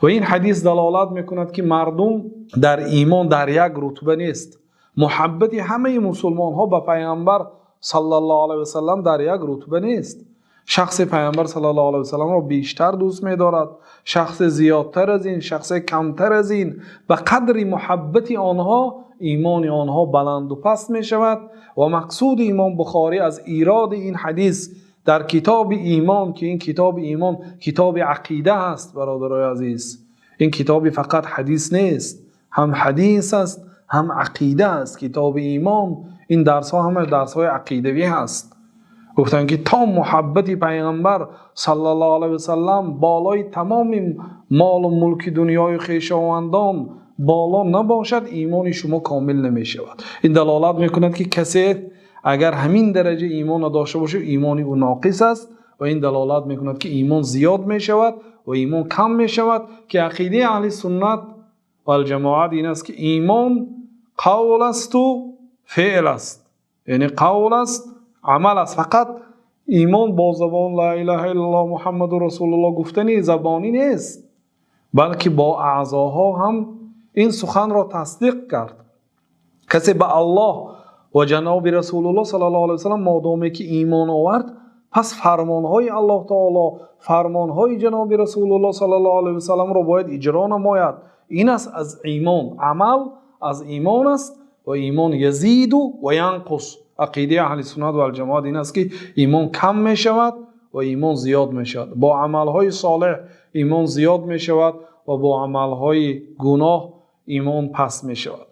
و این حدیث دلالت میکند که مردم در ایمان در یک رتبه نیست. محبت همه مسلمان ها به پیامبر صلی الله علیه و سلم در یک رتبه نیست. شخص پیامبر صلی الله علیه و سلم را بیشتر دوست می‌دارد، شخص زیادتر از این، شخص کمتر از این. به قدر محبت آنها ایمان آنها بلند و پست می شود. و مقصود امام بخاری از ایراد این حدیث در کتاب ایمان، که این کتاب ایمان کتاب عقیده است برادرای عزیز، این کتاب فقط حدیث نیست، هم حدیث است هم عقیده است. کتاب ایمان این درس ها همه درس های عقیدوی هست. گفتن که تا محبت پیغمبر صلی الله علیه و سلم بالای تمام مال و ملک دنیای خویشاوندان بالا نباشد، ایمان شما کامل نمی شود. این دلالت میکند که کسی اگر همین درجه ایمان داشته باشه ایمانی او ناقص است، و این دلالت میکند که ایمان زیاد می شود و ایمان کم می شود. که عقیده اهل سنت و الجماعت این است که ایمان قول است و فعل است، یعنی قول است عمل است. فقط ایمان با زبان لا اله الا الله محمد رسول الله گفتنی زبانی نیست، بلکه با اعضاها هم این سخن را تصدیق کرد. کسی به الله و جناب رسول الله صلی الله علیه و سلم مادامی که ایمان آورد، پس فرمانهای الله تعالی، فرمانهای جناب رسول الله صلی الله علیه و سلم را باید اجرا نماید. این است از ایمان. عمل از ایمان است و ایمان یزید و ینقص. عقیده اهل سنت و الجماعت این است که ایمان کم می شود و ایمان زیاد می شود. با عملهای صالح ایمان زیاد می شود و با عملهای گناه ایمان پست می شود.